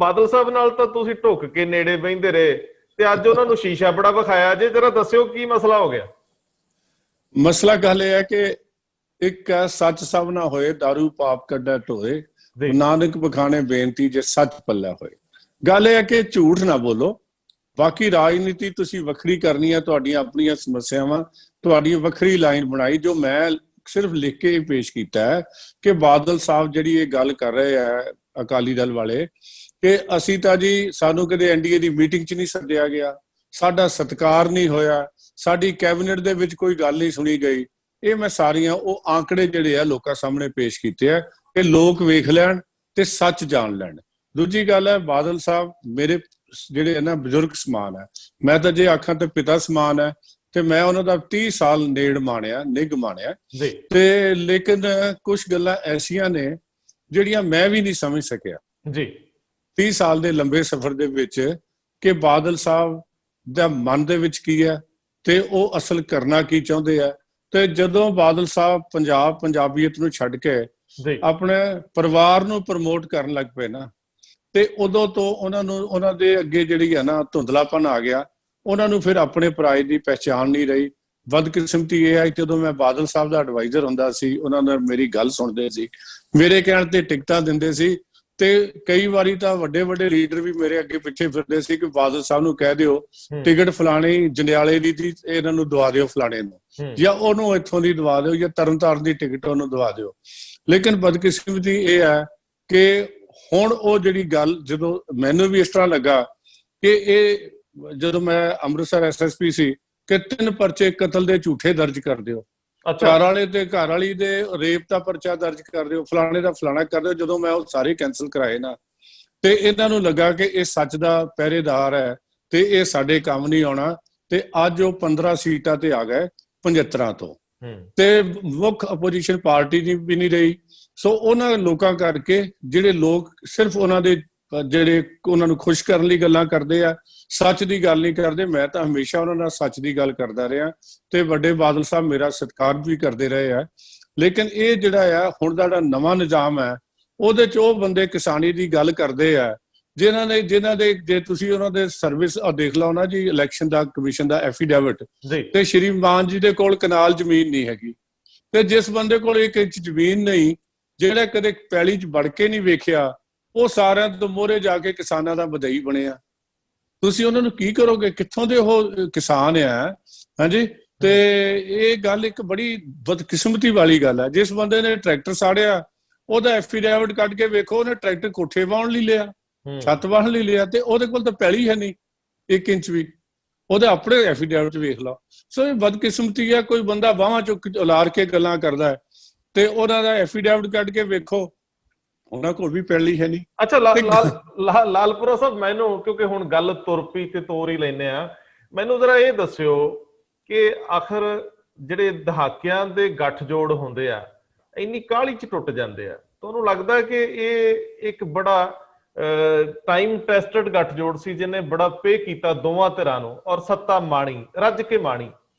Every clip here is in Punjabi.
ਬਾਦਲ ਸਾਹਿਬ ਨਾਲ ਤਾਂ ਤੁਸੀਂ ਢੁੱਕ ਕੇ ਨੇੜੇ ਬਹਿੰਦੇ ਰਹੇ ਤੇ ਅੱਜ ਉਹਨਾਂ ਨੂੰ ਸ਼ੀਸ਼ਾ ਬੜਾ ਵਿਖਾਇਆ ਜੇ, ਜਰਾ ਦੱਸਿਓ ਕੀ ਮਸਲਾ ਹੋ ਗਿਆ। ਮਸਲਾ ਗੱਲ ਇਹ ਹੈ ਕਿ ਇੱਕ ਸੱਚ ਸਭ ਨਾ ਹੋਏ, ਦਾਰੂ ਪਾਪ ਕੱਢਾ ਢੋਏ, ਨਾਨਕ ਬਖਾਣੇ ਬੇਨਤੀ ਜੇ ਸੱਚ ਪੱਲਾ ਹੋਏ। ਗੱਲ ਇਹ ਹੈ ਕਿ ਝੂਠ ਨਾ ਬੋਲੋ। ਬਾਕੀ ਰਾਜਨੀਤੀ ਤੁਸੀਂ ਵੱਖਰੀ ਕਰਨੀ ਹੈ, ਤੁਹਾਡੀਆਂ ਆਪਣੀਆਂ ਸਮੱਸਿਆਵਾਂ, ਤੁਹਾਡੀ ਵੱਖਰੀ ਲਾਈਨ ਬਣਾਈ। ਜੋ ਮੈਂ ਸਿਰਫ ਲਿਖ ਕੇ ਪੇਸ਼ ਕੀਤਾ ਹੈ ਕਿ ਬਾਦਲ ਸਾਹਿਬ ਜਿਹੜੀ ਇਹ ਗੱਲ ਕਰ ਰਹੇ ਹੈ ਅਕਾਲੀ ਦਲ ਵਾਲੇ ਕਿ ਅਸੀਂ ਤਾਂ ਜੀ, ਸਾਨੂੰ ਕਦੇ ਐਨਡੀਏ ਦੀ ਮੀਟਿੰਗ 'ਚ ਨਹੀਂ ਸੱਦਿਆ ਗਿਆ, ਸਾਡਾ ਸਤਿਕਾਰ ਨਹੀਂ ਹੋਇਆ, ਸਾਡੀ ਕੈਬਨਿਟ ਦੇ ਵਿੱਚ ਕੋਈ ਗੱਲ ਨਹੀਂ ਸੁਣੀ ਗਈ। ਇਹ ਮੈਂ ਸਾਰੀਆਂ ਉਹ ਆંકੜੇ ਜਿਹੜੇ ਆ ਲੋਕਾਂ ਸਾਹਮਣੇ ਪੇਸ਼ ਕੀਤੇ ਆ ਕਿ ਲੋਕ ਵੇਖ ਲੈਣ ਤੇ ਸੱਚ ਜਾਣ ਲੈਣ। ਦੂਜੀ ਗੱਲ ਹੈ, ਬਾਦਲ ਸਾਹਿਬ ਮੇਰੇ ਜਿਹੜੇ ਹੈ ਨਾ ਬਜ਼ੁਰਗ ਸਮਾਨ ਹੈ। ਮੈਂ ਤਾਂ ਜੇ ਆਖਾਂ ਤੇ ਪਿਤਾ ਸਮਾਨ ਹੈ ਤੇ ਮੈਂ ਉਹਨਾਂ ਦਾ 30 ਸਾਲ ਨੇੜ ਮਾਣਿਆ, ਨਿੱਘ ਮਾਣਿਆ ਤੇ ਲੇਕਿਨ ਕੁਝ ਗੱਲਾਂ ਐਸੀਆਂ ਨੇ ਜਿਹੜੀਆਂ ਮੈਂ ਵੀ ਨਹੀਂ ਸਮਝ ਸਕਿਆ ਜੀ 30 ਸਾਲ ਦੇ ਲੰਬੇ ਸਫ਼ਰ ਦੇ ਵਿੱਚ ਕਿ ਬਾਦਲ ਸਾਹਿਬ ਦਾ ਮਨ ਦੇ ਵਿੱਚ ਕੀ ਹੈ ਤੇ ਉਹ ਅਸਲ ਕਰਨਾ ਕੀ ਚਾਹੁੰਦੇ ਆ। ਤੇ ਜਦੋਂ ਬਾਦਲ ਸਾਹਿਬ ਪੰਜਾਬੀਅਤ ਨੂੰ ਛੱਡ ਕੇ ਆਪਣੇ ਪਰਿਵਾਰ ਨੂੰ ਪ੍ਰਮੋਟ ਕਰਨ ਲੱਗ ਪਏ ਨਾ, ਤੇ ਉਦੋਂ ਤੋਂ ਉਹਨਾਂ ਦੇ ਅੱਗੇ ਜਿਹੜੀ ਹੈ ਨਾ ਧੁੰਦਲਾਪਨ ਆ ਗਿਆ। ਉਹਨਾਂ ਨੂੰ ਫਿਰ ਆਪਣੇ ਪ੍ਰਾਈਡ ਦੀ ਪਹਿਚਾਣ ਨਹੀਂ ਰਹੀ। ਬਦਕਿਸਮਤੀ ਇਹ ਹੈ ਜਦੋਂ ਮੈਂ ਬਾਦਲ ਸਾਹਿਬ ਦਾ ਐਡਵਾਈਜ਼ਰ ਹੁੰਦਾ ਸੀ, ਉਹਨਾਂ ਨਾਲ ਮੇਰੀ ਗੱਲ ਸੁਣਦੇ ਸੀ, ਮੇਰੇ ਕਹਿਣ ਤੇ ਟਿਕਟਾਂ ਦਿੰਦੇ ਸੀ। ਤੇ ਕਈ ਵਾਰੀ ਤਾਂ ਵੱਡੇ ਵੱਡੇ ਲੀਡਰ ਵੀ ਮੇਰੇ ਅੱਗੇ ਪਿੱਛੇ ਫਿਰਦੇ ਸੀ ਕਿ ਬਾਦਲ ਸਾਹਿਬ ਨੂੰ ਕਹਿ ਦਿਓ ਟਿਕਟ ਫਲਾਣੇ ਜੰਡਿਆਲੇ ਦੀ ਇਹਨਾਂ ਨੂੰ ਦਵਾ ਦਿਓ, ਫਲਾਣੇ ਨੂੰ, ਜਾਂ ਉਹਨੂੰ ਇੱਥੋਂ ਦੀ ਦਵਾ ਦਿਓ, ਜਾਂ ਤਰਨਤਾਰਨ ਦੀ ਟਿਕਟ ਉਹਨੂੰ ਦਵਾ ਦਿਓ। ਲੇਕਿਨ ਬਦਕਿਸਮਤੀ ਇਹ ਹੈ ਕਿ ਹੁਣ ਉਹ ਜਿਹੜੀ ਗੱਲ, ਜਦੋਂ ਮੈਨੂੰ ਵੀ ਇਸ ਤਰ੍ਹਾਂ ਲੱਗਾ ਕਿ ਇਹ ਜਦੋਂ ਮੈਂ ਅੰਮ੍ਰਿਤਸਰ ਐਸਐਸਪੀ ਸੀ ਕਿ 3 ਪਰਚੇ ਕਤਲ ਦੇ ਝੂਠੇ ਦਰਜ ਕਰ ਦਿਓ, ਘਰ ਵਾਲੇ ਤੇ ਘਰ ਵਾਲੀ ਦੇ ਰੇਪ ਦਾ ਪਰਚਾ ਦਰਜ ਕਰ ਦਿਓ, ਫਲਾਣੇ ਦਾ ਫਲਾਣਾ ਕਰ ਦਿਓ। ਜਦੋਂ ਮੈਂ ਉਹ ਸਾਰੇ ਕੈਂਸਲ ਕਰਾਏ ਨਾ ਤੇ ਇਹਨਾਂ ਨੂੰ ਲੱਗਾ ਕਿ ਇਹ ਸੱਚ ਦਾ ਪਹਿਰੇਦਾਰ ਹੈ ਤੇ ਇਹ ਸਾਡੇ ਕੰਮ ਨਹੀਂ ਆਉਣਾ। ਤੇ ਅੱਜ ਉਹ 15 ਸੀਟਾਂ ਤੇ ਆ ਗਏ 75 ਤੋਂ, ਤੇ ਮੁੱਖ ਆਪੋਜੀਸ਼ਨ ਪਾਰਟੀ ਦੀ ਵੀ ਨਹੀਂ ਰਹੀ। ਸੋ ਉਹਨਾਂ ਲੋਕਾਂ ਕਰਕੇ ਜਿਹੜੇ ਲੋਕ ਸਿਰਫ ਉਹਨਾਂ ਦੇ ਜਿਹੜੇ ਉਹਨਾਂ ਨੂੰ ਖੁਸ਼ ਕਰਨ ਲਈ ਗੱਲਾਂ ਕਰਦੇ ਆ, ਸੱਚ ਦੀ ਗੱਲ ਨਹੀਂ ਕਰਦੇ। ਮੈਂ ਤਾਂ ਹਮੇਸ਼ਾ ਉਹਨਾਂ ਨਾਲ ਸੱਚ ਦੀ ਗੱਲ ਕਰਦਾ ਰਿਹਾ ਤੇ ਵੱਡੇ ਬਾਦਲ ਸਾਹਿਬ ਮੇਰਾ ਸਤਿਕਾਰ ਵੀ ਕਰਦੇ ਰਹੇ ਆ। ਲੇਕਿਨ ਇਹ ਜਿਹੜਾ ਆ ਹੁਣ ਦਾ ਜਿਹੜਾ ਨਵਾਂ ਨਿਜ਼ਾਮ ਹੈ ਉਹਦੇ 'ਚ ਉਹ ਬੰਦੇ ਕਿਸਾਨੀ ਦੀ ਗੱਲ ਕਰਦੇ ਆ ਜਿਨ੍ਹਾਂ ਦੇ ਜੇ ਤੁਸੀਂ ਉਹਨਾਂ ਦੇ ਸਰਵਿਸ ਦੇਖ ਲਓ ਨਾ ਜੀ, ਇਲੈਕਸ਼ਨ ਦਾ ਕਮਿਸ਼ਨ ਦਾ ਐਫੀਡੇਵਿਟ ਤੇ ਸ਼੍ਰੀ ਮਾਨ ਜੀ ਦੇ ਕੋਲ ਕਨਾਲ ਜ਼ਮੀਨ ਨਹੀਂ ਹੈਗੀ, ਤੇ ਜਿਸ ਬੰਦੇ ਕੋਲ 1 ਇੰਚ ਜ਼ਮੀਨ ਨਹੀਂ, ਜਿਹੜਾ ਕਦੇ ਪੈਲੀ 'ਚ ਵੜ ਕੇ ਨਹੀਂ ਵੇਖਿਆ, ਉਹ ਸਾਰਿਆਂ ਤੋਂ ਮੋਹਰੇ ਜਾ ਕੇ ਕਿਸਾਨਾਂ ਦਾ ਵਧਈ ਬਣਿਆ। ਤੁਸੀਂ ਉਹਨਾਂ ਨੂੰ ਕੀ ਕਰੋਗੇ? ਕਿੱਥੋਂ ਦੇ ਉਹ ਕਿਸਾਨ ਆ? ਹਾਂਜੀ, ਤੇ ਇਹ ਗੱਲ ਇੱਕ ਬੜੀ ਬਦਕਿਸਮਤੀ ਵਾਲੀ ਗੱਲ ਹੈ। ਜਿਸ ਬੰਦੇ ਨੇ ਟਰੈਕਟਰ ਸਾੜਿਆ ਉਹਦਾ ਐਫੀਡੇਵਿਟ ਕੱਢ ਕੇ ਵੇਖੋ, ਉਹਨੇ ਟਰੈਕਟਰ ਕੋਠੇ ਵਾਹੁਣ ਲਈ ਲਿਆ, ਛੱਤ ਵਾਹੁਣ ਲਈ ਲਿਆ, ਤੇ ਉਹਦੇ ਕੋਲ ਤਾਂ ਪੈਲੀ ਹੈ ਨਹੀਂ 1 ਇੰਚ ਵੀ, ਉਹਦੇ ਆਪਣੇ ਐਫੀਡੇਵਿਟ ਵੇਖ ਲਓ। ਸੋ ਇਹ ਬਦਕਿਸਮਤੀ ਹੈ। ਕੋਈ ਬੰਦਾ ਬਾਹਾਂ ਚੁੱਕ ਉਲਾਰ ਕੇ ਗੱਲਾਂ ਕਰਦਾ ਹੈ ਤੇ ਉਹਨਾਂ ਦਾ ਐਫੀਡੇਵਿਟ ਕੱਢ ਕੇ ਵੇਖੋ, ਉਹਨਾਂ ਕੋਲ ਵੀ ਪੈਲੀ ਹੈ ਨਹੀਂ। ਅੱਛਾ ਲਾਲਪੁਰਾ ਸਾਹਿਬ, ਮੈਨੂੰ ਕਿਉਂਕਿ ਹੁਣ ਗੱਲ ਤੁਰ ਪਈ ਤੇ ਤੋਰ ਹੀ ਲੈਨੇ ਆ, ਮੈਨੂੰ ਜ਼ਰਾ ਇਹ ਦੱਸਿਓ ਕਿ ਆਖਰ ਜਿਹੜੇ ਦਹਾਕਿਆਂ ਦੇ ਗੱਠਜੋੜ ਹੁੰਦੇ ਆ ਇੰਨੀ ਕਾਹਲੀ 'ਚ ਟੁੱਟ ਜਾਂਦੇ ਆ, ਤੁਹਾਨੂੰ ਲੱਗਦਾ ਕਿ ਇਹ ਇੱਕ ਬੜਾ ਟਾਈਮ ਟੈਸਟਡ ਗੱਠਜੋੜ ਸੀ ਜਿਹਨੇ ਬੜਾ ਪੇ ਕੀਤਾ ਦੋਵਾਂ ਧਿਰਾਂ ਨੂੰ, ਔਰ ਸੱਤਾ ਮਾਣੀ, ਰੱਜ ਕੇ ਮਾਣੀ,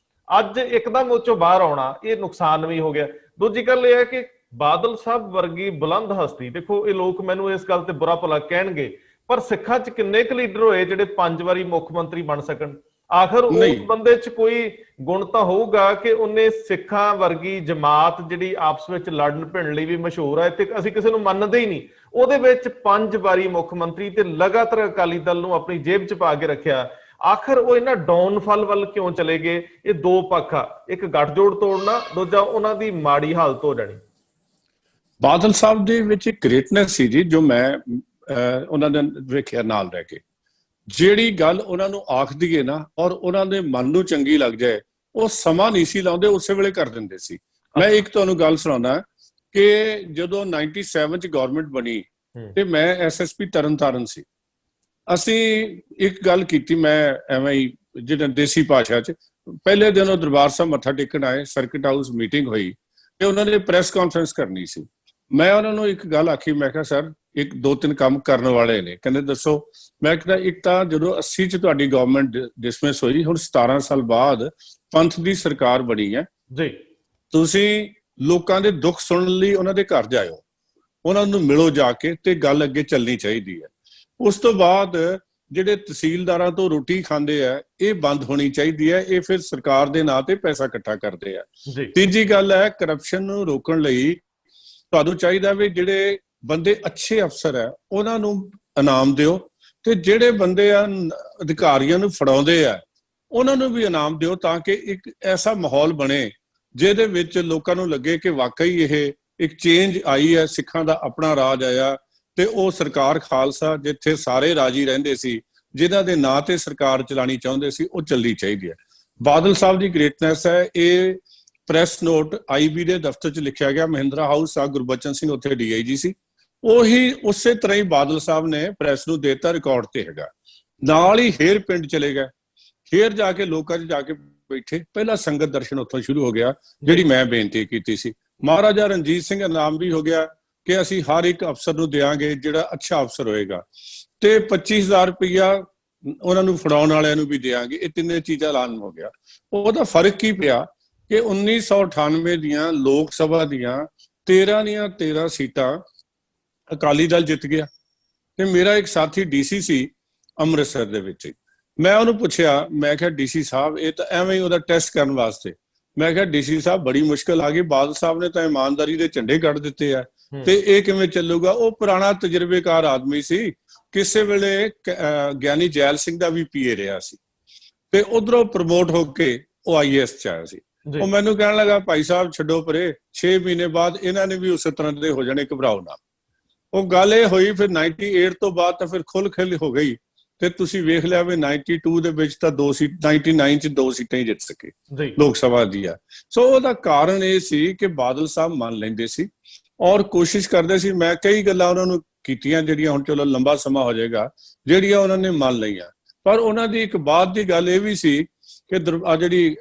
ਅੱਜ ਇੱਕਦਮ ਉਹ 'ਚੋਂ ਬਾਹਰ ਆਉਣਾ ਇਹ ਨੁਕਸਾਨ ਵੀ ਹੋ ਗਿਆ। ਦੂਜੀ ਗੱਲ ਇਹ ਹੈ ਕਿ ਬਾਦਲ ਸਾਹਿਬ ਵਰਗੀ ਬੁਲੰਦ ਹਸਤੀ, ਦੇਖੋ ਇਹ ਲੋਕ ਮੈਨੂੰ ਇਸ ਗੱਲ ਤੇ ਬੁਰਾ ਭਲਾ ਕਹਿਣਗੇ, ਪਰ ਸਿੱਖਾਂ 'ਚ ਕਿੰਨੇ ਕੁ ਲੀਡਰ ਹੋਏ ਜਿਹੜੇ 5 ਵਾਰੀ ਮੁੱਖ ਮੰਤਰੀ ਬਣ ਸਕਣ? ਆਖਰ ਉਸ ਬੰਦੇ 'ਚ ਕੋਈ ਗੁਣ ਤਾਂ ਹੋਊਗਾ ਕਿ ਉਹਨੇ ਸਿੱਖਾਂ ਵਰਗੀ ਜਮਾਤ ਜਿਹੜੀ ਆਪਸ ਵਿੱਚ ਲੜਨ ਭਿੜਨ ਲਈ ਵੀ ਮਸ਼ਹੂਰ ਹੈ ਤੇ ਅਸੀਂ ਕਿਸੇ ਨੂੰ ਮੰਨਦੇ ਹੀ ਨਹੀਂ, ਉਹਦੇ ਵਿੱਚ 5 ਵਾਰੀ ਮੁੱਖ ਮੰਤਰੀ ਤੇ ਲਗਾਤਾਰ ਅਕਾਲੀ ਦਲ ਨੂੰ ਆਪਣੀ ਜੇਬ 'ਚ ਪਾ ਕੇ ਰੱਖਿਆ। ਆਖਰ ਉਹ ਇਹਨਾਂ ਡਾਊਨਫਾਲ ਵੱਲ ਕਿਉਂ ਚਲੇ ਗਏ? ਇਹ ਦੋ ਪੱਖ ਆ, ਇੱਕ ਗੱਠਜੋੜ ਤੋੜਨਾ, ਦੂਜਾ ਉਹਨਾਂ ਦੀ ਮਾੜੀ ਹਾਲਤ ਹੋ ਜਾਣੀ। ਬਾਦਲ ਸਾਹਿਬ ਦੇ ਵਿੱਚ ਇੱਕ ਗ੍ਰੇਟਨੈਸ ਸੀ ਜੀ, ਜੋ ਮੈਂ ਉਹਨਾਂ ਦੇ ਵੇਖਿਆ ਨਾਲ ਰਹਿ ਕੇ। ਜਿਹੜੀ ਗੱਲ ਉਹਨਾਂ ਨੂੰ ਆਖ ਦਈਏ ਨਾ ਔਰ ਉਹਨਾਂ ਦੇ ਮਨ ਨੂੰ ਚੰਗੀ ਲੱਗ ਜਾਏ, ਉਹ ਸਮਾਂ ਨਹੀਂ ਸੀ ਲਾਉਂਦੇ, ਉਸੇ ਵੇਲੇ ਕਰ ਦਿੰਦੇ ਸੀ। ਮੈਂ ਇੱਕ ਤੁਹਾਨੂੰ ਗੱਲ ਸੁਣਾਉਣਾ ਕਿ ਜਦੋਂ 97 ਚ ਗਵਰਨਮੈਂਟ ਬਣੀ ਤੇ ਮੈਂ ਐਸਐਸਪੀ ਤਰਨਤਾਰਨ ਸੀ। ਅਸੀਂ ਇੱਕ ਗੱਲ ਕੀਤੀ, ਮੈਂ ਐਵੇਂ ਹੀ ਜਿਹੜਾ ਦੇਸੀ ਭਾਸ਼ਾ 'ਚ, ਪਹਿਲੇ ਦਿਨ ਉਹ ਦਰਬਾਰ ਸਾਹਿਬ ਮੱਥਾ ਟੇਕਣ ਆਏ, ਸਰਕਿਟ ਹਾਊਸ ਮੀਟਿੰਗ ਹੋਈ ਤੇ ਉਹਨਾਂ ਨੇ ਪ੍ਰੈਸ ਕਾਨਫਰੰਸ ਕਰਨੀ ਸੀ। ਮੈਂ ਉਹਨਾਂ ਨੂੰ ਇੱਕ ਗੱਲ ਆਖੀ, ਮੈਂ ਕਿਹਾ ਸਰ 1-2-3 ਕੰਮ ਕਰਨ ਵਾਲੇ ਨੇ। ਕਹਿੰਦੇ ਦੱਸੋ? ਮੈਂ ਕਿਹਾ ਇੱਕ ਤਾਂ ਜਦੋਂ 80 ਚ ਤੁਹਾਡੀ ਗਵਰਨਮੈਂਟ ਡਿਸਮਿਸ ਹੋਈ, ਹੁਣ 17 ਸਾਲ ਬਾਅਦ ਪੰਥ ਦੀ ਸਰਕਾਰ ਬਣੀ ਹੈ ਜੀ, ਤੁਸੀਂ ਲੋਕਾਂ ਦੇ ਦੁੱਖ ਸੁਣਨ ਲਈ ਉਹਨਾਂ ਦੇ ਘਰ ਜਾਇਓ, ਉਹਨਾਂ ਨੂੰ ਮਿਲੋ ਜਾ ਕੇ, ਤੇ ਗੱਲ ਅੱਗੇ ਚੱਲਣੀ ਚਾਹੀਦੀ ਹੈ। ਉਸ ਤੋਂ ਬਾਅਦ ਜਿਹੜੇ ਤਹਿਸੀਲਦਾਰਾਂ ਤੋਂ ਰੋਟੀ ਖਾਂਦੇ ਆ, ਇਹ ਬੰਦ ਹੋਣੀ ਚਾਹੀਦੀ ਹੈ। ਇਹ ਫਿਰ ਸਰਕਾਰ ਦੇ ਨਾਂ ਤੇ ਪੈਸਾ ਇਕੱਠਾ ਕਰਦੇ ਆ। ਤੀਜੀ ਗੱਲ ਹੈ, ਕਰਪਸ਼ਨ ਨੂੰ ਰੋਕਣ ਲਈ ਤੁਹਾਨੂੰ ਚਾਹੀਦਾ ਵੀ ਜਿਹੜੇ ਬੰਦੇ ਅੱਛੇ ਅਫਸਰ ਹੈ ਉਹਨਾਂ ਨੂੰ ਇਨਾਮ ਦਿਓ, ਤੇ ਜਿਹੜੇ ਬੰਦੇ ਆ ਅਧਿਕਾਰੀਆਂ ਨੂੰ ਫੜਾਉਂਦੇ ਆ ਉਹਨਾਂ ਨੂੰ ਵੀ ਇਨਾਮ ਦਿਓ, ਤਾਂ ਕਿ ਇੱਕ ਐਸਾ ਮਾਹੌਲ ਬਣੇ ਜਿਹਦੇ ਵਿੱਚ ਲੋਕਾਂ ਨੂੰ ਲੱਗੇ ਕਿ ਵਾਕਈ ਇਹ ਇੱਕ ਚੇਂਜ ਆਈ ਹੈ, ਸਿੱਖਾਂ ਦਾ ਆਪਣਾ ਰਾਜ ਆਇਆ, ਤੇ ਉਹ ਸਰਕਾਰ ਖਾਲਸਾ ਜਿੱਥੇ ਸਾਰੇ ਰਾਜੀ ਰਹਿੰਦੇ ਸੀ, ਜਿਨ੍ਹਾਂ ਦੇ ਨਾਂ ਤੇ ਸਰਕਾਰ ਚਲਾਣੀ ਚਾਹੁੰਦੇ ਸੀ, ਉਹ ਚੱਲਣੀ ਚਾਹੀਦੀ ਹੈ। ਬਾਦਲ ਸਾਹਿਬ ਦੀ ਗ੍ਰੇਟਨੈਸ ਹੈ। ਇਹ ਪ੍ਰੈਸ ਨੋਟ IB ਦੇ ਦਫ਼ਤਰ 'ਚ ਲਿਖਿਆ ਗਿਆ, ਮਹਿੰਦਰਾ ਹਾਊਸ ਆ, ਗੁਰਬਚਨ ਸਿੰਘ ਉੱਥੇ DIG ਸੀ, ਉਹੀ ਉਸੇ ਤਰ੍ਹਾਂ ਹੀ ਬਾਦਲ ਸਾਹਿਬ ਨੇ ਪ੍ਰੈਸ ਨੂੰ ਦੇਤਾ, ਰਿਕਾਰਡ ਤੇ ਹੈਗਾ। ਨਾਲ ਹੀ ਹੇਰ ਪਿੰਡ ਚਲੇ ਗਏ, ਹੇਰ ਜਾ ਕੇ ਲੋਕਾਂ 'ਚ ਜਾ ਕੇ ਬੈਠੇ, ਪਹਿਲਾ ਸੰਗਤ ਦਰਸ਼ਨ ਉੱਥੋਂ ਸ਼ੁਰੂ ਹੋ ਗਿਆ, ਜਿਹੜੀ ਮੈਂ ਬੇਨਤੀ ਕੀਤੀ ਸੀ। ਮਹਾਰਾਜਾ ਰਣਜੀਤ ਸਿੰਘ ਇਨਾਮ ਵੀ ਹੋ ਗਿਆ ਕਿ ਅਸੀਂ ਹਰ ਇੱਕ ਅਫਸਰ ਨੂੰ ਦੇਵਾਂਗੇ ਜਿਹੜਾ ਅੱਛਾ ਅਫਸਰ ਹੋਏਗਾ, ਤੇ 25,000 ਰੁਪਇਆ ਉਹਨਾਂ ਨੂੰ ਫੜਾਉਣ ਵਾਲਿਆਂ ਨੂੰ ਵੀ ਦੇਵਾਂਗੇ। ਇਹ ਤਿੰਨੇ ਚੀਜ਼ਾਂ ਐਲਾਨ ਹੋ ਗਿਆ। ਉਹਦਾ ਫਰਕ ਕੀ ਪਿਆ ਕਿ 1998 ਦੀਆਂ ਲੋਕ ਸਭਾ ਦੀਆਂ 13 ਦੀਆਂ 13 ਸੀਟਾਂ ਅਕਾਲੀ ਦਲ ਜਿੱਤ ਗਿਆ। ਤੇ ਮੇਰਾ ਇੱਕ ਸਾਥੀ DC ਸੀ ਅੰਮ੍ਰਿਤਸਰ ਦੇ ਵਿੱਚ, ਮੈਂ ਉਹਨੂੰ ਪੁੱਛਿਆ, ਮੈਂ ਕਿਹਾ DC ਸਾਹਿਬ ਇਹ ਤਾਂ ਐਵੇਂ ਹੀ ਉਹਦਾ ਟੈਸਟ ਕਰਨ ਵਾਸਤੇ, ਮੈਂ ਕਿਹਾ DC ਸਾਹਿਬ ਬੜੀ ਮੁਸ਼ਕਲ ਆ ਗਈ, ਬਾਦਲ ਸਾਹਿਬ ਨੇ ਤਾਂ ਇਮਾਨਦਾਰੀ ਦੇ ਝੰਡੇ ਕੱਢ ਦਿੱਤੇ ਆ, ਤੇ ਇਹ ਕਿਵੇਂ ਚੱਲੂਗਾ? ਉਹ ਪੁਰਾਣਾ ਤਜਰਬੇਕਾਰ ਆਦਮੀ ਸੀ, ਕਿਸੇ ਵੇਲੇ ਗਿਆਨੀ ਜੈਲ ਸਿੰਘ ਦਾ ਵੀ PA ਰਿਹਾ ਸੀ, ਤੇ ਉਧਰੋਂ ਪ੍ਰਮੋਟ ਹੋ ਕੇ ਉਹ IAS 'ਚ ਆਇਆ ਸੀ। ਉਹ ਮੈਨੂੰ ਕਹਿਣ ਲੱਗਾ, ਭਾਈ ਸਾਹਿਬ ਛੱਡੋ ਪਰੇ, 6 ਮਹੀਨੇ ਬਾਅਦ ਇਹਨਾਂ ਨੇ ਵੀ ਉਸੇ ਤਰ੍ਹਾਂ ਦੇ ਹੋ ਜਾਣੇ, ਘਬਰਾਓ ਨਾ। ਉਹ ਗੱਲ ਇਹ ਹੋਈ ਫਿਰ 98 ਤੋਂ ਬਾਅਦ ਤਾਂ ਫਿਰ ਖੁੱਲ ਖਿਲ ਹੋ ਗਈ, ਤੇ ਤੁਸੀਂ ਵੇਖ ਲਿਆ ਵੀ 92 ਦੇ ਵਿੱਚ ਤਾਂ 2 ਸੀਟ, 99 'ਚ 2 ਸੀਟਾਂ ਹੀ ਜਿੱਤ ਸਕੇ ਲੋਕ ਸਭਾ ਦੀਆਂ। ਸੋ ਉਹਦਾ ਕਾਰਨ ਇਹ ਸੀ ਕਿ ਬਾਦਲ ਸਾਹਿਬ ਮੰਨ ਲੈਂਦੇ ਸੀ ਔਰ ਕੋਸ਼ਿਸ਼ ਕਰਦੇ ਸੀ। ਮੈਂ ਕਈ ਗੱਲਾਂ ਉਹਨਾਂ ਨੂੰ ਕੀਤੀਆਂ ਜਿਹੜੀਆਂ ਹੁਣ ਚਲੋ ਲੰਬਾ ਸਮਾਂ ਹੋ ਜਾਏਗਾ, ਜਿਹੜੀਆਂ ਉਹਨਾਂ ਨੇ ਮੰਨ ਲਈਆਂ, ਪਰ ਉਹਨਾਂ ਦੀ ਇੱਕ ਬਾਤ ਦੀ ਗੱਲ ਇਹ ਵੀ ਸੀ ਕਿ ਆ ਜਿਹੜੀ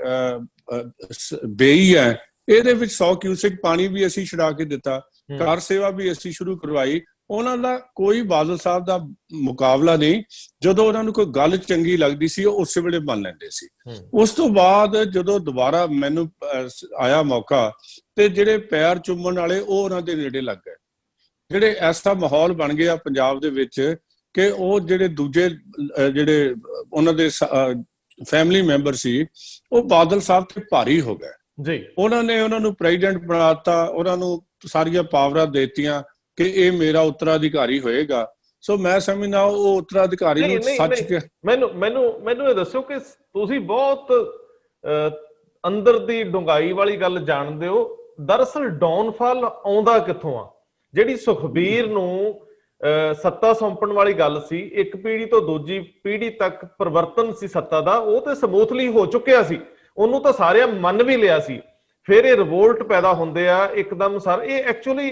ਬੇਈ ਹੈ, ਇਹਦੇ ਵਿੱਚ 100 ਕਿਊਸੈਕ ਪਾਣੀ ਵੀ ਅਸੀਂ ਛਡਾ ਕੇ ਦਿੱਤਾ, ਕਾਰ ਸੇਵਾ ਵੀ ਅਸੀਂ ਸ਼ੁਰੂ ਕਰਵਾਈ। ਉਹਨਾਂ ਦਾ ਕੋਈ ਬਾਦਲ ਸਾਹਿਬ ਦਾ ਮੁਕਾਬਲਾ ਨਹੀਂ। ਜਦੋਂ ਉਹਨਾਂ ਨੂੰ ਕੋਈ ਗੱਲ ਚੰਗੀ ਲੱਗਦੀ ਸੀ, ਉਹ ਉਸੇ ਵੇਲੇ ਮੰਨ ਲੈਂਦੇ ਸੀ। ਉਸ ਤੋਂ ਬਾਅਦ ਜਦੋਂ ਦੁਬਾਰਾ ਮੈਨੂੰ ਆਇਆ ਮੌਕਾ, ਤੇ ਜਿਹੜੇ ਪੈਰ ਚੁੰਮਣ ਵਾਲੇ ਉਹ ਉਹਨਾਂ ਦੇ ਨੇੜੇ ਲੱਗ ਗਏ। ਜਿਹੜੇ ਐਸਾ ਮਾਹੌਲ ਬਣ ਗਿਆ ਪੰਜਾਬ ਦੇ ਵਿੱਚ ਕਿ ਉਹ ਜਿਹੜੇ ਦੂਜੇ ਜਿਹੜੇ ਉਹਨਾਂ ਦੇ ਫੈਮਿਲੀ ਮੈਂਬਰ ਸੀ, ਉਹ ਬਾਦਲ ਸਾਹਿਬ ਤੇ ਭਾਰੀ ਹੋ ਗਏ ਜੀ। ਉਹਨਾਂ ਨੇ ਉਹਨਾਂ ਨੂੰ ਪ੍ਰੈਜ਼ੀਡੈਂਟ ਬਣਾਤਾ, ਉਹਨਾਂ ਨੂੰ ਸਾਰੀਆਂ ਪਾਵਰਾਂ ਦੇਤੀਆਂ ਕਿ ਇਹ ਮੇਰਾ ਉੱਤਰਾਧਿਕਾਰੀ ਹੋਏਗਾ। ਸੋ ਮੈਂ ਸਮਝਦਾ ਉਹ ਉੱਤਰਾਧਿਕਾਰੀ ਨੂੰ ਸੱਚ ਕੇ ਮੈਨੂੰ ਇਹ ਦੱਸੋ ਕਿ ਤੁਸੀਂ ਬਹੁਤ ਅੰਦਰ ਦੀ ਡੂੰਘਾਈ ਵਾਲੀ ਗੱਲ ਜਾਣਦੇ ਹੋ। ਦਰਅਸਲ ਡਾਊਨਫਾਲ ਆਉਂਦਾ ਕਿੱਥੋਂ ਆ? ਜਿਹੜੀ ਸੁਖਬੀਰ ਨੂੰ ਸੱਤਾ ਸੌਂਪਣ ਵਾਲੀ ਗੱਲ ਸੀ, ਇੱਕ ਪੀੜ੍ਹੀ ਤੋਂ ਦੂਜੀ ਪੀੜ੍ਹੀ ਤੱਕ ਪਰਿਵਰਤਨ ਸੀ ਸੱਤਾ ਦਾ, ਉਹ ਤੇ ਸਮੂਥਲੀ ਹੋ ਚੁੱਕਿਆ ਸੀ, ਉਹਨੂੰ ਤਾਂ ਸਾਰਿਆਂ ਮੰਨ ਵੀ ਲਿਆ ਸੀ। ਫਿਰ ਇਹ ਰਿਵੋਲਟ ਪੈਦਾ ਹੁੰਦੇ ਆ ਇੱਕਦਮ ਸਰ। ਇਹ ਐਕਚੁਅਲੀ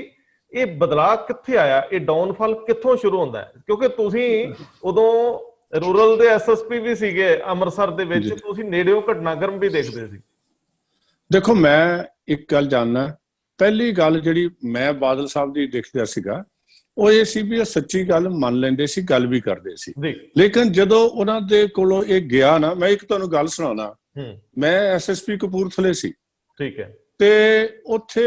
ਇਹ ਬਦਲਾਅ ਕਿੱਥੇ ਆਇਆ? ਇਹ ਡਾਊਨਫਾਲ ਕਿੱਥੋਂ ਸ਼ੁਰੂ ਹੁੰਦਾ ਹੈ? ਕਿਉਂਕਿ ਤੁਸੀਂ ਉਦੋਂ ਰੂਰਲ ਦੇ SSP ਵੀ ਸੀਗੇ ਅੰਮ੍ਰਿਤਸਰ ਦੇ ਵਿੱਚ, ਤੁਸੀਂ ਨੇੜਿਓਂ ਘਟਨਾਕ੍ਰਮ ਵੀ ਦੇਖਦੇ ਸੀ। ਦੇਖੋ, ਮੈਂ ਇੱਕ ਗੱਲ ਜਾਣਨਾ, ਪਹਿਲੀ ਗੱਲ ਜਿਹੜੀ ਮੈਂ ਬਾਦਲ ਸਾਹਿਬ ਦੀ ਦੇਖਦਾ ਸੀਗਾ ਉਹ ਇਹ ਸੀ ਵੀ ਉਹ ਸੱਚੀ ਗੱਲ ਮੰਨ ਲੈਂਦੇ ਸੀ, ਗੱਲ ਵੀ ਕਰਦੇ ਸੀ। ਲੇਕਿਨ ਜਦੋਂ ਉਹਨਾਂ ਦੇ ਕੋਲੋਂ ਇਹ ਗਿਆ ਨਾ, ਮੈਂ ਇੱਕ ਤੁਹਾਨੂੰ ਗੱਲ ਸੁਣਾਉਣਾ। ਮੈਂ SSP ਕਪੂਰਥਲੇ ਸੀ, ਠੀਕ ਹੈ, ਤੇ ਉੱਥੇ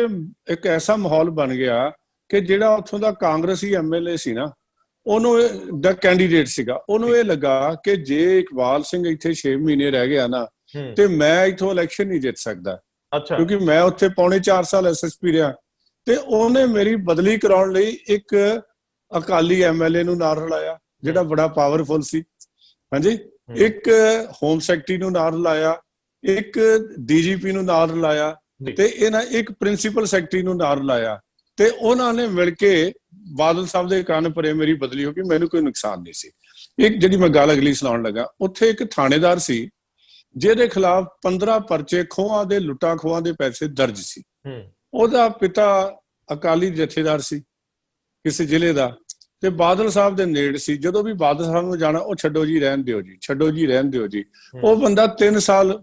ਇੱਕ ਐਸਾ ਮਾਹੌਲ ਬਣ ਗਿਆ ਕਿ ਜਿਹੜਾ ਉੱਥੋਂ ਦਾ ਕਾਂਗਰਸੀ MLA ਸੀ ਨਾ, ਉਹਨੂੰ ਦਾ ਕੈਂਡੀਡੇਟ ਸੀਗਾ, ਉਹਨੂੰ ਇਹ ਲੱਗਾ ਕਿ ਜੇ ਇਕਬਾਲ ਸਿੰਘ ਇੱਥੇ 6 ਮਹੀਨੇ ਰਹਿ ਗਿਆ ਨਾ, ਤੇ ਮੈਂ ਇੱਥੋਂ ਇਲੈਕਸ਼ਨ ਨਹੀਂ ਜਿੱਤ ਸਕਦਾ, ਕਿਉਂਕਿ ਮੈਂ ਉੱਥੇ ਪੌਣੇ 4 ਸਾਲ SSP ਰਿਹਾ। ਤੇ ਉਹਨੇ ਮੇਰੀ ਬਦਲੀ ਕਰਾਉਣ ਲਈ ਇੱਕ ਅਕਾਲੀ MLA ਨੂੰ ਨਾਲ ਰਲਾਇਆ, ਜਿਹੜਾ ਬੜਾ ਪਾਵਰਫੁਲ ਸੀ, ਹਾਂਜੀ, ਇੱਕ ਹੋਮ ਸੈਕਟਰੀ ਨੂੰ ਨਾਲ ਰਲਾਇਆ, ਇੱਕ DGP ਨੂੰ ਨਾਲ ਰਲਾਇਆ, ਤੇ ਇਹਨਾਂ ਇੱਕ ਪ੍ਰਿੰਸੀਪਲ ਸੈਕਟਰੀ ਨੂੰ ਨਾਲ ਰਲਾਇਆ, ਤੇ ਉਹਨਾਂ ਨੇ ਮਿਲ ਕੇ ਬਾਦਲ ਸਾਹਿਬ ਦੇ ਕੰਨ ਭਰੇ, ਮੇਰੀ ਬਦਲੀ ਹੋ ਗਈ, ਮੈਨੂੰ ਕੋਈ ਨੁਕਸਾਨ ਨਹੀਂ ਸੀ। ਇੱਕ ਜਿਹੜੀ ਮੈਂ ਗੱਲ ਅਗਲੀ ਸੁਣਾਉਣ ਲੱਗਾ, ਉੱਥੇ ਇੱਕ ਥਾਣੇਦਾਰ ਸੀ ਜਿਹਦੇ ਖਿਲਾਫ 15 ਪਰਚੇ ਖੋਹਾਂ ਦੇ, ਲੁੱਟਾਂ ਖੋਹਾਂ ਦੇ ਪੈਸੇ ਦਰਜ ਸੀ। ਉਹਦਾ ਪਿਤਾ ਅਕਾਲੀ ਜਥੇਦਾਰ ਸੀ ਕਿਸੇ ਜ਼ਿਲ੍ਹੇ ਦਾ, ਤੇ ਬਾਦਲ ਸਾਹਿਬ ਦੇ ਨੇੜ ਸੀ। ਜਦੋਂ ਵੀ ਬਾਦਲ ਸਾਹਿਬ ਨੂੰ ਜਾਣਾ, ਉਹ ਛੱਡੋ ਜੀ ਰਹਿਣ ਦਿਓ ਜੀ, ਛੱਡੋ ਜੀ ਰਹਿਣ ਦਿਓ ਜੀ। ਉਹ ਬੰਦਾ 3 ਸਾਲ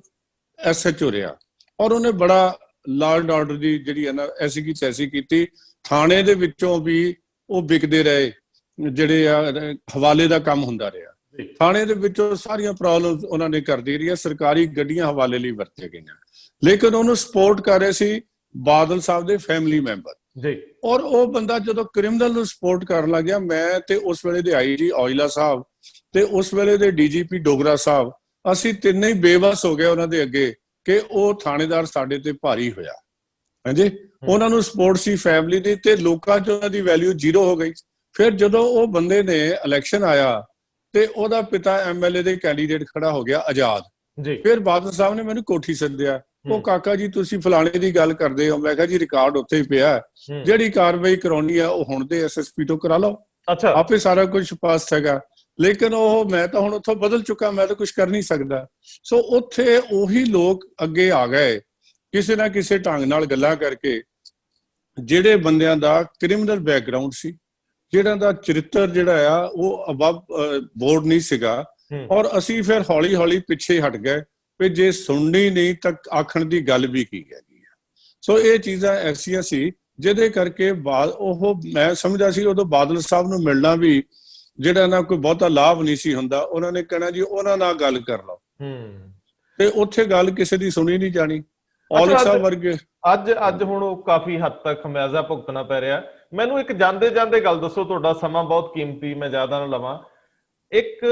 SHO ਰਿਹਾ, ਔਰ ਉਹਨੇ ਬੜਾ ਲਾਅ ਐਂਡ ਆਰਡਰ ਦੀ ਜਿਹੜੀ ਹੈ ਨਾ ਐਸੀ ਕੀ ਤੈਸੀ ਕੀਤੀ। ਥਾਣੇ ਦੇ ਵਿੱਚੋਂ ਵੀ ਉਹ ਵਿਕਦੇ ਰਹੇ, ਜਿਹੜੇ ਆ ਹਵਾਲੇ ਦਾ ਕੰਮ ਹੁੰਦਾ ਰਿਹਾ। ਥਾਣੇ ਦੇ ਵਿੱਚੋਂ ਸਾਰੀਆਂ ਪ੍ਰੋਬਲਮਸ ਉਹਨਾਂ ਨੇ ਕਰਦੀ ਰਹੀਆਂ, ਸਰਕਾਰੀ ਗੱਡੀਆਂ ਹਵਾਲੇ ਲਈ ਵਰਤੀਆਂ ਗਈਆਂ। ਲੇਕਿਨ ਉਹਨੂੰ ਸਪੋਰਟ ਕਰ ਰਹੇ ਸੀ ਬਾਦਲ ਸਾਹਿਬ ਦੇ ਫੈਮਿਲੀ ਮੈਂਬਰ, ਜੀ। ਔਰ ਉਹ ਬੰਦਾ ਜਦੋਂ ਕ੍ਰਿਮੀਨਲ ਨੂੰ ਸਪੋਰਟ ਕਰਨ ਲੱਗ ਗਿਆ, ਮੈਂ ਤੇ ਉਸ ਵੇਲੇ ਦੇ ਆਈਜੀ ਔਜਲਾ ਸਾਹਿਬ ਤੇ ਉਸ ਵੇਲੇ ਦੇ ਡੀਜੀਪੀ ਡੋਗਰਾ ਸਾਹਿਬ, ਅਸੀਂ ਤਿੰਨੇ ਹੀ ਬੇਵਸ ਹੋ ਗਏ ਉਹਨਾਂ ਦੇ ਅੱਗੇ ਕਿ ਉਹ ਥਾਣੇਦਾਰ ਸਾਡੇ ਤੇ ਭਾਰੀ ਹੋਇਆ। ਹਾਂਜੀ, ਉਹਨਾਂ ਨੂੰ ਸਪੋਰਟ ਸੀ ਫੈਮਿਲੀ ਦੀ, ਤੇ ਲੋਕਾਂ 'ਚ ਉਹਨਾਂ ਦੀ ਵੈਲਿਊ ਜ਼ੀਰੋ ਹੋ ਗਈ। ਫਿਰ ਜਦੋਂ ਉਹ ਬੰਦੇ ਨੇ ਇਲੈਕਸ਼ਨ ਆਇਆ ਤੇ ਉਹਦਾ ਪਿਤਾ ਐਮਐਲਏ ਦੇ ਕੈਂਡੀਡੇਟ ਖੜਾ ਹੋ ਗਿਆ ਆਜ਼ਾਦ। ਫਿਰ ਬਾਦਲ ਸਾਹਿਬ ਨੇ ਮੈਨੂੰ ਕੋਠੀ ਸੱਦਿਆ, ਉਹ ਕਾਕਾ ਜੀ ਤੁਸੀਂ ਫਲਾਣੇ ਦੀ ਗੱਲ ਕਰਦੇ ਹੋ। ਮੈਂ ਕਿਹਾ ਜੀ ਰਿਕਾਰਡ ਉੱਥੇ ਹੀ ਪਿਆ, ਜਿਹੜੀ ਕਾਰਵਾਈ ਕਰਾਉਣੀ ਆ ਉਹ ਹੁਣ ਦੇ ਐਸਐਸਪੀ ਤੋਂ ਕਰਾ ਲਓ, ਆਪੇ ਸਾਰਾ ਕੁਝ ਪਾਸ ਹੈਗਾ। ਲੇਕਿਨ ਉਹ ਮੈਂ ਤਾਂ ਹੁਣ ਉੱਥੋਂ ਬਦਲ ਚੁੱਕਾ, ਮੈਂ ਤਾਂ ਕੁਝ ਕਰ ਨਹੀਂ ਸਕਦਾ। ਸੋ ਉੱਥੇ ਉਹੀ ਲੋਕ ਅੱਗੇ ਆ ਗਏ ਕਿਸੇ ਨਾ ਕਿਸੇ ਢੰਗ ਨਾਲ ਗੱਲਾਂ ਕਰਕੇ, ਜਿਹੜੇ ਬੰਦਿਆਂ ਦਾ ਕ੍ਰਿਮੀਨਲ ਬੈਕਗ੍ਰਾਉਂਡ ਸੀ, ਜਿਹੜਾ ਦਾ ਚਰਿੱਤਰ ਜਿਹੜਾ ਆ ਉਹ ਅਬਵ ਬੋਰਡ ਨਹੀਂ ਸੀਗਾ। ਔਰ ਅਸੀਂ ਫਿਰ ਹੌਲੀ ਹੌਲੀ ਪਿੱਛੇ ਹਟ ਗਏ ਵੀ ਜੇ ਸੁਣਨੀ ਨਹੀਂ ਤਾਂ ਆਖਣ ਦੀ ਗੱਲ ਵੀ ਕੀ ਹੈਗੀ ਆ। ਸੋ ਇਹ ਚੀਜ਼ਾਂ ਐਸੀਆਂ ਸੀ ਜਿਹਦੇ ਕਰਕੇ ਉਹ ਮੈਂ ਸਮਝਦਾ ਸੀ ਉਦੋਂ ਬਾਦਲ ਸਾਹਿਬ ਨੂੰ ਮਿਲਣਾ ਵੀ ਜਿਹੜਾ ਨਾ ਕੋਈ ਬਹੁਤਾ ਲਾਭ ਨਹੀਂ ਸੀ ਹੁੰਦਾ। ਉਹਨਾਂ ਨੇ ਕਹਿਣਾ ਜੀ ਉਹਨਾਂ ਨਾਲ ਗੱਲ ਕਰ ਲਓ, ਤੇ ਉੱਥੇ ਗੱਲ ਕਿਸੇ ਦੀ ਸੁਣੀ ਨਹੀਂ ਜਾਣੀ। ਔਲਖ ਸਾਹਿਬ ਵਰਗੇ ਅੱਜ ਹੁਣ ਉਹ ਕਾਫੀ ਹੱਦ ਤੱਕ ਖਮਿਆਜ਼ਾ ਭੁਗਤਣਾ ਪੈ ਰਿਹਾ। ਮੈਨੂੰ ਇੱਕ ਜਾਂਦੇ ਜਾਂਦੇ ਗੱਲ ਦੱਸੋ, ਤੁਹਾਡਾ ਸਮਾਂ ਬਹੁਤ ਕੀਮਤੀ, ਮੈਂ ਜ਼ਿਆਦਾ ਨਾ ਲਵਾਂ। ਇੱਕ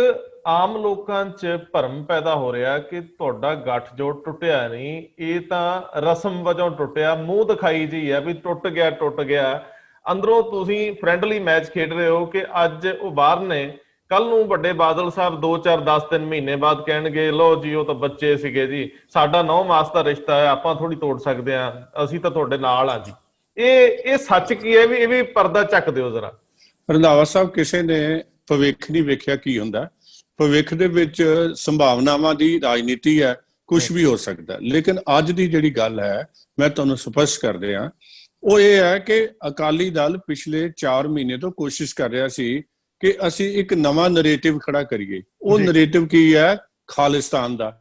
ਆਮ ਲੋਕਾਂ 'ਚ ਭਰਮ ਪੈਦਾ ਹੋ ਰਿਹਾ ਕਿ ਤੁਹਾਡਾ ਗੱਠਜੋੜ ਟੁੱਟਿਆ ਨਹੀਂ, ਇਹ ਤਾਂ ਰਸਮ ਵਜੋਂ ਟੁੱਟਿਆ, ਮੂੰਹ ਦਿਖਾਈ ਜੀ ਹੈ ਵੀ ਟੁੱਟ ਗਿਆ ਟੁੱਟ ਗਿਆ। ਅੰਦਰੋਂ ਤੁਸੀਂ ਫਰੈਂਡਲੀ ਮੈਚ ਖੇਡ ਰਹੇ ਹੋ ਕਿ ਅੱਜ ਉਹ ਬਾਹਰ ਨੇ, ਕੱਲ ਨੂੰ ਵੱਡੇ ਬਾਦਲ ਸਾਹਿਬ 2-4-10 ਮਹੀਨੇ ਬਾਅਦ ਕਹਿਣਗੇ ਲੋ ਜੀ ਉਹ ਤਾਂ ਬੱਚੇ ਸੀਗੇ ਜੀ, ਸਾਡਾ 9 ਮਾਸ ਦਾ ਰਿਸ਼ਤਾ ਹੈ, ਆਪਾਂ ਥੋੜੀ ਤੋੜ ਸਕਦੇ ਹਾਂ, ਅਸੀਂ ਤਾਂ ਤੁਹਾਡੇ ਨਾਲ ਆ ਜੀ। ਇਹ ਸੱਚ ਕੀ ਹੈ? ਵੀ ਇਹ ਵੀ ਪਰਦਾ ਚੱਕ ਦਿਓ ਜ਼ਰਾ। ਰੰਧਾਵਾ ਸਾਹਿਬ, ਕਿਸੇ ਨੇ ਭਵਿੱਖ ਨਹੀਂ ਵੇਖਿਆ ਕੀ ਹੁੰਦਾ। ਭਵਿੱਖ ਦੇ ਵਿੱਚ ਸੰਭਾਵਨਾਵਾਂ ਦੀ ਰਾਜਨੀਤੀ ਹੈ, ਕੁਝ ਵੀ ਹੋ ਸਕਦਾ। ਲੇਕਿਨ ਅੱਜ ਦੀ ਜਿਹੜੀ ਗੱਲ ਹੈ ਮੈਂ ਤੁਹਾਨੂੰ ਸਪਸ਼ਟ ਕਰ ਰਿਹਾ, ਉਹ ਇਹ ਹੈ ਕਿ ਅਕਾਲੀ ਦਲ ਪਿਛਲੇ 4 ਮਹੀਨੇ ਤੋਂ ਕੋਸ਼ਿਸ਼ ਕਰ ਰਿਹਾ ਸੀ ਕਿ ਅਸੀਂ ਇੱਕ ਨਵਾਂ ਨੈਰੇਟਿਵ ਖੜਾ ਕਰੀਏ। ਉਹ ਨੈਰੇਟਿਵ ਕੀ ਹੈ? ਖਾਲਿਸਤਾਨ ਦਾ।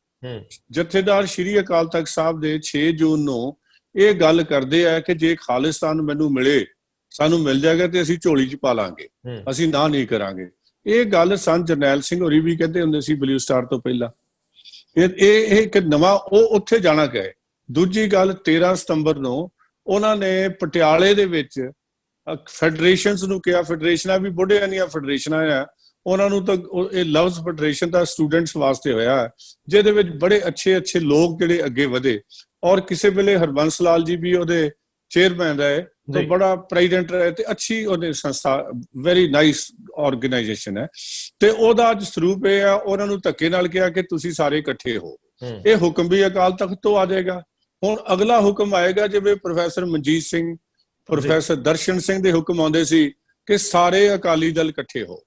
ਜਥੇਦਾਰ ਸ਼੍ਰੀ ਅਕਾਲ ਤਖਤ ਸਾਹਿਬ ਦੇ 6 ਜੂਨ ਨੂੰ ਇਹ ਗੱਲ ਕਰਦੇ ਆ ਕਿ ਜੇ ਖਾਲਿਸਤਾਨ ਮੈਨੂੰ ਮਿਲੇ, ਸਾਨੂੰ ਮਿਲ ਜਾਏਗਾ ਤੇ ਅਸੀਂ ਝੋਲੀ 'ਚ ਪਾ ਲਾਂਗੇ, ਅਸੀਂ ਨਾ ਨਹੀਂ ਕਰਾਂਗੇ। ਇਹ ਗੱਲ ਸੰਤ ਜਰਨੈਲ ਸਿੰਘ ਹੋਰੀ ਵੀ ਕਹਿੰਦੇ ਹੁੰਦੇ ਸੀ ਬਲੂ ਸਟਾਰ ਤੋਂ ਪਹਿਲਾਂ। ਇਹ ਇੱਕ ਨਵਾਂ ਉਹ ਉੱਥੇ ਜਾਣਾ ਗਏ। ਦੂਜੀ ਗੱਲ, 13 ਸਤੰਬਰ ਨੂੰ ਉਹਨਾਂ ਨੇ ਪਟਿਆਲੇ ਦੇ ਵਿੱਚ ਫੈਡਰੇਸ਼ਨਸ ਨੂੰ ਕਿਹਾ, ਫੈਡਰੇਸ਼ਨਾਂ ਵੀ ਬੁੱਢਿਆਂ ਦੀਆਂ ਫੈਡਰੇਸ਼ਨਾਂ ਆ, ਉਹਨਾਂ ਨੂੰ ਤਾਂ ਇਹ ਲਵਜ਼ ਫੈਡਰੇਸ਼ਨ ਦਾ ਸਟੂਡੈਂਟਸ ਵਾਸਤੇ ਹੋਇਆ, ਜਿਹਦੇ ਵਿੱਚ ਬੜੇ ਅੱਛੇ ਅੱਛੇ ਲੋਕ ਜਿਹੜੇ ਅੱਗੇ ਵਧੇ। ਔਰ ਕਿਸੇ ਵੇਲੇ ਹਰਬੰਸ ਲਾਲ ਜੀ ਵੀ ਉਹਦੇ ਚੇਅਰਮੈਨ ਰਹੇ, ਤੇ ਬੜਾ ਪ੍ਰੈਜ਼ੀਡੈਂਟ ਰਹੇ, ਤੇ ਅੱਛੀ ਉਹਨੇ ਸੰਸਥਾ, ਵੈਰੀ ਨਾਈਸ ਆਰਗੇਨਾਈਜੇਸ਼ਨ ਹੈ। ਤੇ ਉਹਦਾ ਅੱਜ ਸਰੂਪ ਇਹ ਆ, ਉਹਨਾਂ ਨੂੰ ਧੱਕੇ ਨਾਲ ਕਿਹਾ ਕਿ ਤੁਸੀਂ ਸਾਰੇ ਇਕੱਠੇ ਹੋ। ਇਹ ਹੁਕਮ ਵੀ ਅਕਾਲ ਤਖਤ ਤੋਂ ਆ ਜਾਏਗਾ। ਹੁਣ ਅਗਲਾ ਹੁਕਮ ਆਏਗਾ, ਜਿਵੇਂ ਪ੍ਰੋਫੈਸਰ ਮਨਜੀਤ ਸਿੰਘ, ਪ੍ਰੋਫੈਸਰ ਦਰਸ਼ਨ ਸਿੰਘ ਦੇ ਹੁਕਮ ਆਉਂਦੇ ਸੀ ਕਿ ਸਾਰੇ ਅਕਾਲੀ ਦਲ ਇਕੱਠੇ ਹੋ,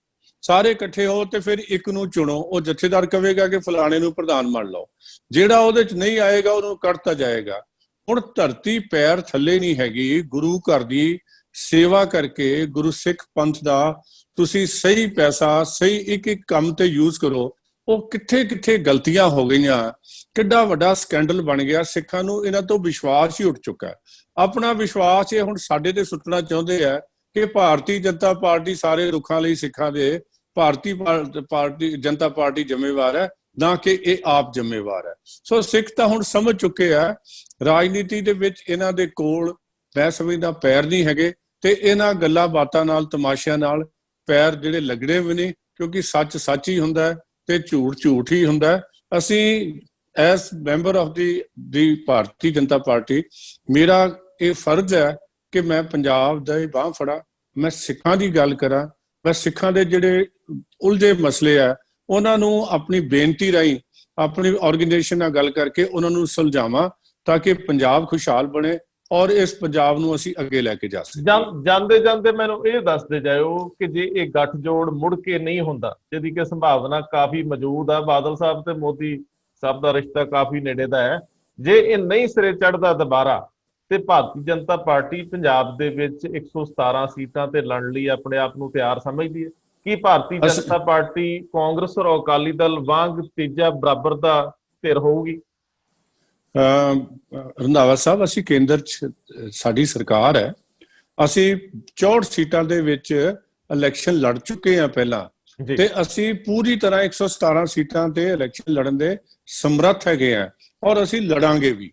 ਸਾਰੇ ਇਕੱਠੇ ਹੋ, ਤੇ ਫਿਰ ਇੱਕ ਨੂੰ ਚੁਣੋ। ਉਹ ਜਥੇਦਾਰ ਕਹੇਗਾ ਕਿ ਫਲਾਣੇ ਨੂੰ ਪ੍ਰਧਾਨ ਮੰਨ ਲਓ, ਜਿਹੜਾ ਉਹਦੇ 'ਚ ਨਹੀਂ ਆਏਗਾ ਉਹਨੂੰ ਕੱਢਤਾ ਜਾਏਗਾ। ਹੁਣ ਧਰਤੀ ਪੈਰ ਥੱਲੇ ਨਹੀਂ ਹੈਗੀ। ਗੁਰੂ ਘਰ ਦੀ ਸੇਵਾ ਕਰਕੇ ਗੁਰੂ ਸਿੱਖ ਪੰਥ ਦਾ ਤੁਸੀਂ ਸਹੀ ਪੈਸਾ ਸਹੀ ਇੱਕ ਇੱਕ ਕੰਮ ਤੇ ਯੂਜ਼ ਕਰੋ। ਉਹ ਕਿੱਥੇ ਕਿੱਥੇ ਗਲਤੀਆਂ ਹੋ ਗਈਆਂ, ਕਿੱਡਾ ਵੱਡਾ ਸਕੈਂਡਲ ਬਣ ਗਿਆ। ਸਿੱਖਾਂ ਨੂੰ ਇਹਨਾਂ ਤੋਂ ਵਿਸ਼ਵਾਸ ਹੀ ਉੱਠ ਚੁੱਕਾ। ਆਪਣਾ ਵਿਸ਼ਵਾਸ ਇਹ ਹੁਣ ਸਾਡੇ ਤੇ ਸੁੱਟਣਾ ਚਾਹੁੰਦੇ ਆ ਕਿ ਭਾਰਤੀ ਜਨਤਾ ਪਾਰਟੀ ਸਾਰੇ ਰੁੱਖਾਂ ਲਈ ਸਿੱਖਾਂ ਦੇ, ਭਾਰਤੀ ਜਨਤਾ ਪਾਰਟੀ ਜ਼ਿੰਮੇਵਾਰ ਹੈ, ਨਾ ਕਿ ਇਹ ਆਪ ਜ਼ਿੰਮੇਵਾਰ ਹੈ। ਸੋ ਸਿੱਖ ਤਾਂ ਹੁਣ ਸਮਝ ਚੁੱਕੇ ਆ ਰਾਜਨੀਤੀ ਦੇ ਵਿੱਚ ਇਹਨਾਂ ਦੇ ਕੋਲ ਮੈਂ ਸਮਝਦਾ ਪੈਰ ਨਹੀਂ ਹੈਗੇ, ਤੇ ਇਹਨਾਂ ਗੱਲਾਂ ਬਾਤਾਂ ਨਾਲ, ਤਮਾਸ਼ਿਆਂ ਨਾਲ ਪੈਰ ਜਿਹੜੇ ਲੱਗਣੇ ਵੀ ਨਹੀਂ, ਕਿਉਂਕਿ ਸੱਚ ਸੱਚ ਹੀ ਹੁੰਦਾ ਤੇ ਝੂਠ ਝੂਠ ਹੀ ਹੁੰਦਾ। ਅਸੀਂ as member of the Bharatiya Janata Party, ਮੇਰਾ ਇਹ ਫਰਜ਼ ਹੈ ਕਿ ਮੈਂ ਪੰਜਾਬ ਦਾ ਬਾਂਹ ਫੜਾ, ਮੈਂ ਸਿੱਖਾਂ ਦੀ ਗੱਲ ਕਰਾਂ, ਮੈਂ ਸਿੱਖਾਂ ਦੇ ਜਿਹੜੇ ਉਲਝੇ ਮਸਲੇ ਆ ਉਹਨਾਂ ਨੂੰ ਆਪਣੀ ਬੇਨਤੀ ਰਾਹੀਂ, ਆਪਣੀ ਆਰਗੇਨਾਈਜੇਸ਼ਨ ਨਾਲ ਗੱਲ ਕਰਕੇ ਉਹਨਾਂ ਨੂੰ ਸੁਲਝਾਵਾਂ, ਤਾਂ ਕਿ ਪੰਜਾਬ ਖੁਸ਼ਹਾਲ ਬਣੇ ਔਰ ਇਸ ਪੰਜਾਬ ਨੂੰ ਅਸੀਂ ਅੱਗੇ ਲੈ ਕੇ ਜਾ ਸਕੀਏ। ਜਾਂਦੇ ਜਾਂਦੇ ਮੈਨੂੰ ਇਹ ਦੱਸਦੇ ਜਾਇਓ ਕਿ ਜੇ ਇਹ ਗੱਠਜੋੜ ਮੁੜ ਕੇ ਨਹੀਂ ਹੁੰਦਾ, ਜਿਹਦੀ ਕਿ ਸੰਭਾਵਨਾ ਕਾਫੀ ਮੌਜੂਦ ਆ, ਬਾਦਲ ਸਾਹਿਬ ਤੇ ਮੋਦੀ ਸਾਹਿਬ ਦਾ ਰਿਸ਼ਤਾ ਕਾਫੀ ਨੇੜੇ ਦਾ ਹੈ, ਜੇ ਇਹ ਨਹੀਂ ਸਿਰੇ ਚੜ੍ਹਦਾ ਦੁਬਾਰਾ, ਤੇ ਭਾਰਤੀ ਜਨਤਾ ਪਾਰਟੀ ਪੰਜਾਬ ਦੇ ਵਿੱਚ 117 ਸੀਟਾਂ ਤੇ ਲੜਨ ਲਈ ਆਪਣੇ ਆਪ ਨੂੰ ਤਿਆਰ ਸਮਝਦੀ ਹੈ? ਕੀ ਭਾਰਤੀ ਜਨਤਾ ਪਾਰਟੀ ਕਾਂਗਰਸ ਔਰ ਅਕਾਲੀ ਦਲ ਵਾਂਗ ਤੀਜਾ ਬਰਾਬਰ ਦਾ ਧਿਰ ਹੋਊਗੀ? ਰੰਧਾਵਾ ਸਾਹਿਬ, ਅਸੀਂ ਕੇਂਦਰ 'ਚ ਸਾਡੀ ਸਰਕਾਰ ਹੈ, ਅਸੀਂ 64 ਸੀਟਾਂ ਦੇ ਵਿੱਚ ਇਲੈਕਸ਼ਨ ਲੜ ਚੁੱਕੇ ਹਾਂ ਪਹਿਲਾਂ, ਤੇ ਅਸੀਂ ਪੂਰੀ ਤਰ੍ਹਾਂ 117 ਸੀਟਾਂ ਤੇ ਇਲੈਕਸ਼ਨ ਲੜਨ ਦੇ ਸਮਰੱਥ ਹੈਗੇ ਆ, ਔਰ ਅਸੀਂ ਲੜਾਂਗੇ ਵੀ।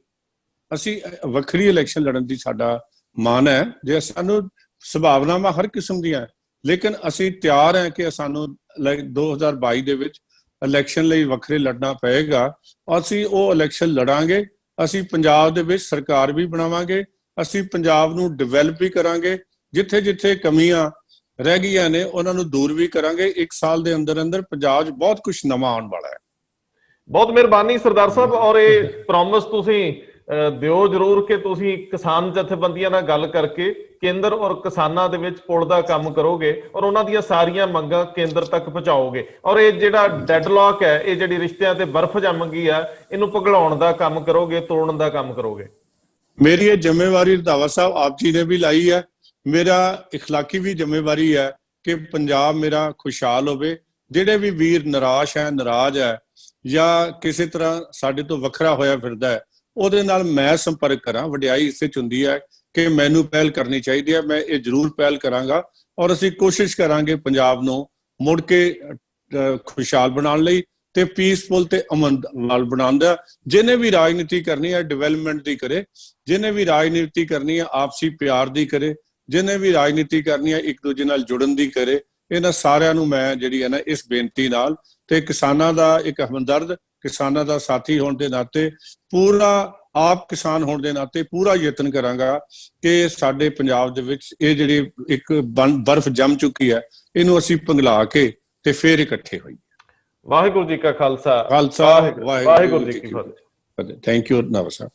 ਅਸੀਂ ਵੱਖਰੀ ਇਲੈਕਸ਼ਨ ਲੜਨ ਦੀ ਸਾਡਾ ਮਾਨ ਹੈ, ਜੇ ਸਾਨੂੰ ਸੰਭਾਵਨਾਵਾਂ ਹਰ ਕਿਸਮ ਦੀਆਂ ਹੈ, ਲੇਕਿਨ ਅਸੀਂ ਤਿਆਰ ਹਾਂ ਕਿ ਸਾਨੂੰ 2022 ਦੇ ਵਿੱਚ ਇਲੈਕਸ਼ਨ ਲਈ ਵੱਖਰੇ ਲੜਨਾ ਪਏਗਾ। ਅਸੀਂ ਉਹ ਇਲੈਕਸ਼ਨ ਲੜਾਂਗੇ। ਅਸੀਂ ਪੰਜਾਬ ਦੇ ਵਿੱਚ ਸਰਕਾਰ ਵੀ ਬਣਾਵਾਂਗੇ, ਅਸੀਂ ਪੰਜਾਬ ਨੂੰ ਡਿਵੈਲਪ ਵੀ ਕਰਾਂਗੇ, ਜਿੱਥੇ ਜਿੱਥੇ ਕਮੀਆਂ ਰਹਿ ਗਈਆਂ ਨੇ ਉਹਨਾਂ ਨੂੰ ਦੂਰ ਵੀ ਕਰਾਂਗੇ। 1 ਸਾਲ ਦੇ ਅੰਦਰ ਅੰਦਰ ਪੰਜਾਬ 'ਚ ਬਹੁਤ ਕੁਝ ਨਵਾਂ ਆਉਣ ਵਾਲਾ ਹੈ। ਬਹੁਤ ਮਿਹਰਬਾਨੀ ਸਰਦਾਰ ਸਾਹਿਬ। ਔਰ ਇਹ ਪ੍ਰੋਮਿਸ ਤੁਸੀਂ ਦਿਓ ਜ਼ਰੂਰ ਕਿ ਤੁਸੀਂ ਕਿਸਾਨ ਜਥੇਬੰਦੀਆਂ ਨਾਲ ਗੱਲ ਕਰਕੇ ਕੇਂਦਰ ਔਰ ਕਿਸਾਨਾਂ ਦੇ ਵਿੱਚ ਪੁਲ ਦਾ ਕੰਮ ਕਰੋਗੇ ਔਰ ਉਹਨਾਂ ਦੀਆਂ ਸਾਰੀਆਂ ਮੰਗਾਂ ਕੇਂਦਰ ਤੱਕ ਪਹੁੰਚਾਓਗੇ। ਔਰ ਇਹ ਜਿਹੜਾ ਡੈਡਲੌਕ ਹੈ, ਇਹ ਜਿਹੜੀ ਰਿਸ਼ਤਿਆਂ ਤੇ ਬਰਫ਼ ਜੰਮ ਗਈ ਆ, ਇਹਨੂੰ ਪਿਘਲਾਉਣ ਦਾ ਕੰਮ ਕਰੋਗੇ, ਤੋੜਨ ਦਾ ਕੰਮ ਕਰੋਗੇ। ਮੇਰੀ ਇਹ ਜ਼ਿੰਮੇਵਾਰੀ ਰੰਧਾਵਾ ਸਾਹਿਬ ਆਪ ਜੀ ਨੇ ਵੀ ਲਾਈ ਹੈ। ਮੇਰਾ ਇਖਲਾਕੀ ਵੀ ਜ਼ਿੰਮੇਵਾਰੀ ਹੈ ਕਿ ਪੰਜਾਬ ਮੇਰਾ ਖੁਸ਼ਹਾਲ ਹੋਵੇ। ਜਿਹੜੇ ਵੀ ਵੀਰ ਨਿਰਾਸ਼ ਹੈ, ਨਾਰਾਜ਼ ਹੈ ਜਾਂ ਕਿਸੇ ਤਰ੍ਹਾਂ ਸਾਡੇ ਤੋਂ ਵੱਖਰਾ ਹੋਇਆ ਫਿਰਦਾ ਹੈ, ਉਹਦੇ ਨਾਲ ਮੈਂ ਸੰਪਰਕ ਕਰਾਂ। ਵਡਿਆਈ ਇਸੇ 'ਚ ਹੁੰਦੀ ਹੈ ਕਿ ਮੈਨੂੰ ਪਹਿਲ ਕਰਨੀ ਚਾਹੀਦੀ ਹੈ। ਮੈਂ ਇਹ ਜ਼ਰੂਰ ਪਹਿਲ ਕਰਾਂਗਾ ਔਰ ਅਸੀਂ ਕੋਸ਼ਿਸ਼ ਕਰਾਂਗੇ ਪੰਜਾਬ ਨੂੰ ਮੁੜ ਕੇ ਖੁਸ਼ਹਾਲ ਬਣਾਉਣ ਲਈ ਤੇ ਪੀਸਫੁਲ ਤੇ ਅਮਨ ਨਾਲ ਬਣਾਉਣ ਦਾ। ਜਿਹਨੇ ਵੀ ਰਾਜਨੀਤੀ ਕਰਨੀ ਹੈ ਡਿਵੈਲਪਮੈਂਟ ਦੀ ਕਰੇ, ਜਿਹਨੇ ਵੀ ਰਾਜਨੀਤੀ ਕਰਨੀ ਹੈ ਆਪਸੀ ਪਿਆਰ ਦੀ ਕਰੇ, ਜਿਹਨੇ ਵੀ ਰਾਜਨੀਤੀ ਕਰਨੀ ਹੈ ਇੱਕ ਦੂਜੇ ਨਾਲ ਜੁੜਨ ਦੀ ਕਰੇ। ਇਹਨਾਂ ਸਾਰਿਆਂ ਨੂੰ ਮੈਂ ਜਿਹੜੀ ਹੈ ਨਾ ਇਸ ਬੇਨਤੀ ਨਾਲ ਤੇ ਕਿਸਾਨਾਂ ਦਾ ਇੱਕ ਹਮਦਰਦ, ਕਿਸਾਨਾਂ ਦਾ ਸਾਥੀ ਹੋਣ ਦੇ ਨਾਤੇ, ਪੂਰਾ ਆਪ ਕਿਸਾਨ ਹੋਣ ਦੇ ਨਾਤੇ ਪੂਰਾ ਯਤਨ ਕਰਾਂਗਾ ਕਿ ਸਾਡੇ ਪੰਜਾਬ ਦੇ ਵਿੱਚ ਇਹ ਜਿਹੜੀ ਇੱਕ ਬਰਫ਼ ਜੰਮ ਚੁੱਕੀ ਹੈ, ਇਹਨੂੰ ਅਸੀਂ ਪਿਘਲਾ ਕੇ ਤੇ ਫੇਰ ਇਕੱਠੇ ਹੋਈਏ। ਵਾਹਿਗੁਰੂ ਜੀ ਕਾ ਖਾਲਸਾ, ਖਾਲਸਾ ਵਾਹਿਗੁਰੂ ਜੀ ਕੀ ਫਤਿਹ। ਥੈਂਕ ਯੂ ਨਵਾਂ ਸਾਹਿਬ।